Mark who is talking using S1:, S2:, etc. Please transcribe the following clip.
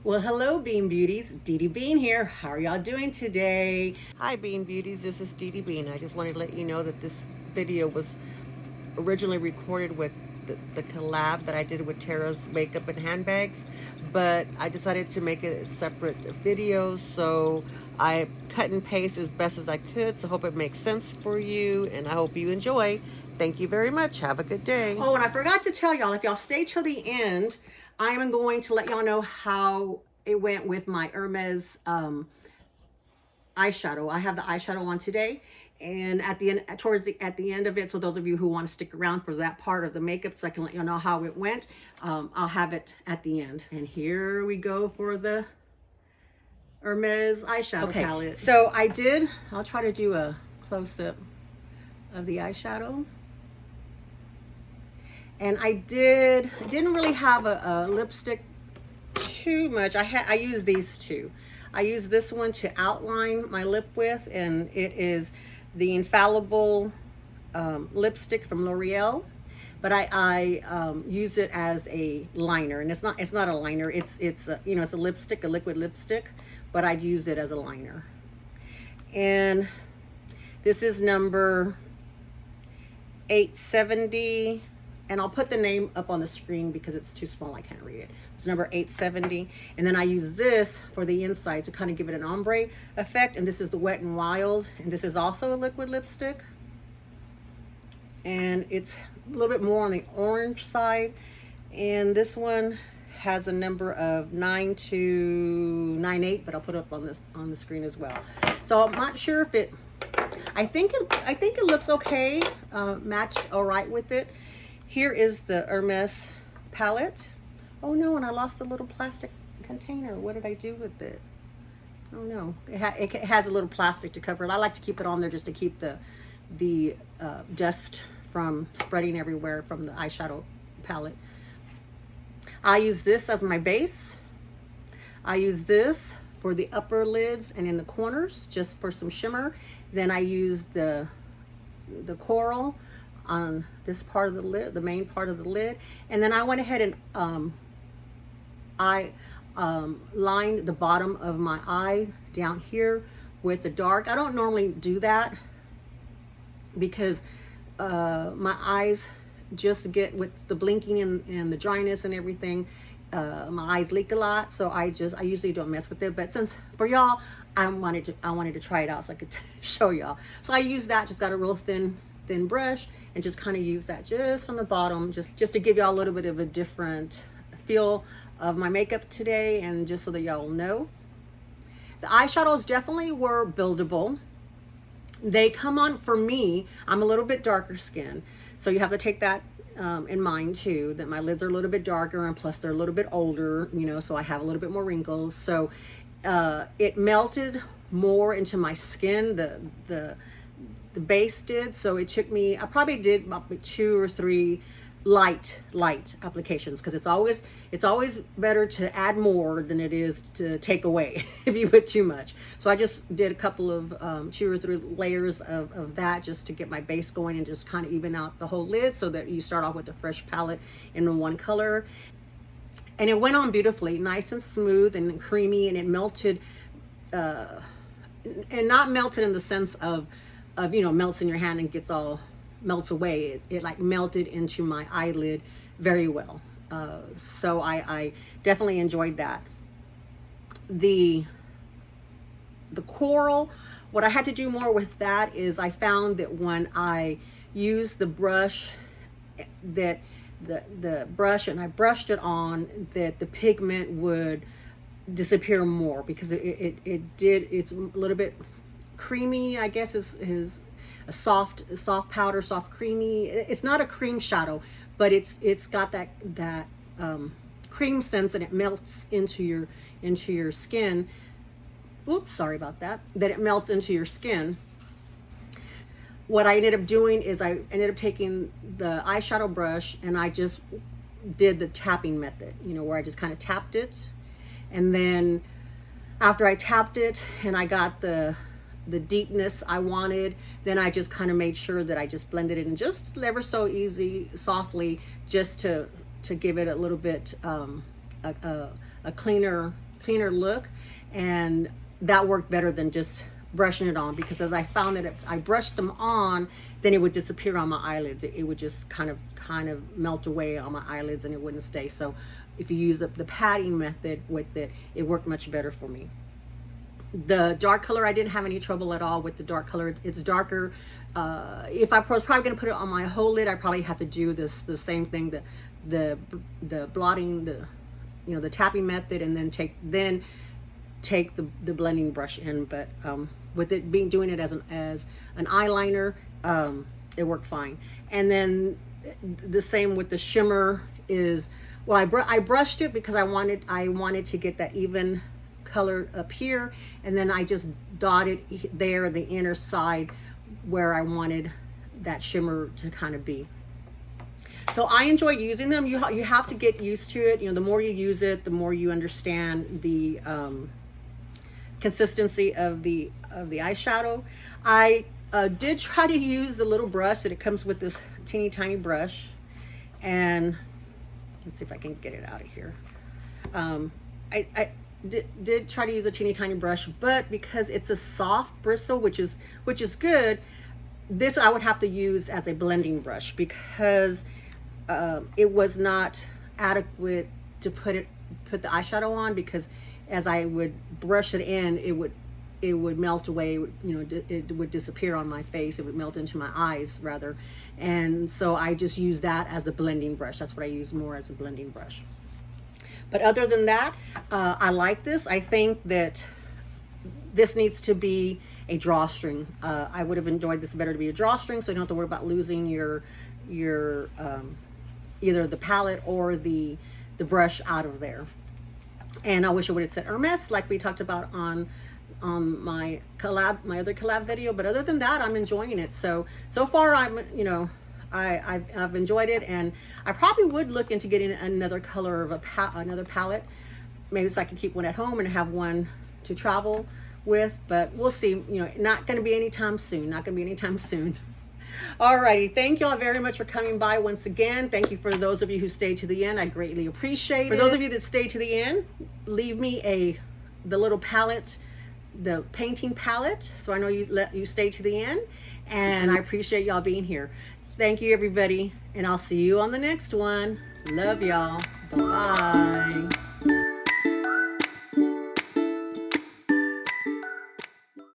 S1: Well, hello, Bean Beauties. Dee Dee Bean here. How are y'all doing today?
S2: Hi Bean Beauties, this is Dee Dee Bean. I just wanted to let you know that this video was originally recorded with the collab that I did with Tara's makeup and handbags, but I decided to make it a separate video, so I cut and paste as best as I could, so I hope it makes sense for you, and I hope you enjoy. Thank you very much. Have a good day.
S1: Oh, and I forgot to tell y'all, if y'all stay till the end, I'm going to let y'all know how it went with my Hermes eyeshadow. I have the eyeshadow on today, and at the end, at the end of it, so those of you who want to stick around for that part of the makeup, so I can let you know how it went, I'll have it at the end. And here we go for the Hermes eyeshadow palette. So I'll try to do a close-up of the eyeshadow. And I didn't really have a lipstick too much. I use these two. I use this one to outline my lip with, and it is the Infallible lipstick from L'Oreal. But I use it as a liner, and it's not a liner. It's a, you know, it's a lipstick, a liquid lipstick, but I use it as a liner. And this is number 870. And I'll put the name up on the screen because it's too small, I can't read it. It's number 870. And then I use this for the inside to kind of give it an ombre effect. And this is the Wet n Wild. And this is also a liquid lipstick. And it's a little bit more on the orange side. And this one has a number of 9298, but I'll put it up on the screen as well. So I'm not sure if it, I think it looks okay, matched all right with it. Here is the Hermes palette. Oh no, and I lost the little plastic container. What did I do with it? Oh no, it has a little plastic to cover it. I like to keep it on there just to keep the dust from spreading everywhere from the eyeshadow palette. I use this as my base. I use this for the upper lids and in the corners, just for some shimmer. Then I use the coral on this part of the lid, the main part of the lid. And then I went ahead and lined the bottom of my eye down here with the dark. I don't normally do that because my eyes just get, with the blinking and the dryness and everything, my eyes leak a lot, so I usually don't mess with it. But since for y'all, I wanted to try it out so I could show y'all. So I use that, just got a real thin brush, and just kind of use that just on the bottom, just to give y'all a little bit of a different feel of my makeup today, and just so that y'all know. The eyeshadows definitely were buildable. They come on, for me, I'm a little bit darker skin, so you have to take that in mind too, that my lids are a little bit darker, and plus they're a little bit older, you know, so I have a little bit more wrinkles. So it melted more into my skin, the base did. So it took me, I probably did about 2 or 3 light applications, because it's always better to add more than it is to take away if you put too much. So I just did a couple of 2 or 3 layers of that, just to get my base going and just kind of even out the whole lid, so that you start off with a fresh palette in one color. And it went on beautifully, nice and smooth and creamy, and it melted, and not melted in the sense of you know, melts in your hand and melts away. It like melted into my eyelid very well. So I definitely enjoyed that. The coral, what I had to do more with that is I found that when I used the brush, that the brush, and I brushed it on, that the pigment would disappear more, because it's a little bit creamy, I guess, is a soft powder, soft creamy. It's not a cream shadow, but it's got that cream sense, and it melts into your skin. Oops, sorry about that. That it melts into your skin. What I ended up doing is I ended up taking the eyeshadow brush, and I just did the tapping method, you know, where I just kind of tapped it, and then after I tapped it and I got the deepness I wanted, then I just kind of made sure that I just blended it in just ever so easy, softly, just to give it a little bit a cleaner cleaner look, and that worked better than just brushing it on, because as I found that if I brushed them on, then it would disappear on my eyelids. It would just kind of melt away on my eyelids and it wouldn't stay. So if you use the patting method with it, it worked much better for me. The dark color, I didn't have any trouble at all with the dark color. It's darker. If I was probably going to put it on my whole lid, I probably have to do the same thing, the blotting, the tapping method, and then take the blending brush in. But with it doing it as an eyeliner, it worked fine. And then the same with the shimmer is, well, I brushed it because I wanted to get that even color up here, and then I just dotted there the inner side where I wanted that shimmer to kind of be. So I enjoy using them. You have to get used to it. The more you use it, the more you understand the consistency of the eyeshadow. I did try to use the little brush that it comes with, this teeny tiny brush, and let's see if I can get it out of here. I did try to use a teeny tiny brush, but because it's a soft bristle, which is good, this I would have to use as a blending brush, because it was not adequate to put the eyeshadow on, because as I would brush it in, it would melt away. It would disappear on my face. It would melt into my eyes rather, and so I just use that as a blending brush. That's what I use more, as a blending brush. But other than that, I like this. I think that this needs to be a drawstring. I would have enjoyed this better to be a drawstring, so you don't have to worry about losing your either the palette or the brush out of there. And I wish I would have said Hermes, like we talked about on my other collab video. But other than that, I'm enjoying it. So far, I've enjoyed it, and I probably would look into getting another color of another palette, maybe so I can keep one at home and have one to travel with. But we'll see. Not going to be anytime soon. Not going to be anytime soon. Alrighty, thank you all very much for coming by once again. Thank you for those of you who stayed to the end. I greatly appreciate it. For those of you that stayed to the end, leave me the little palette, the painting palette, so I know you stayed to the end, and I appreciate y'all being here. Thank you, everybody, and I'll see you on the next one. Love y'all. Bye-bye.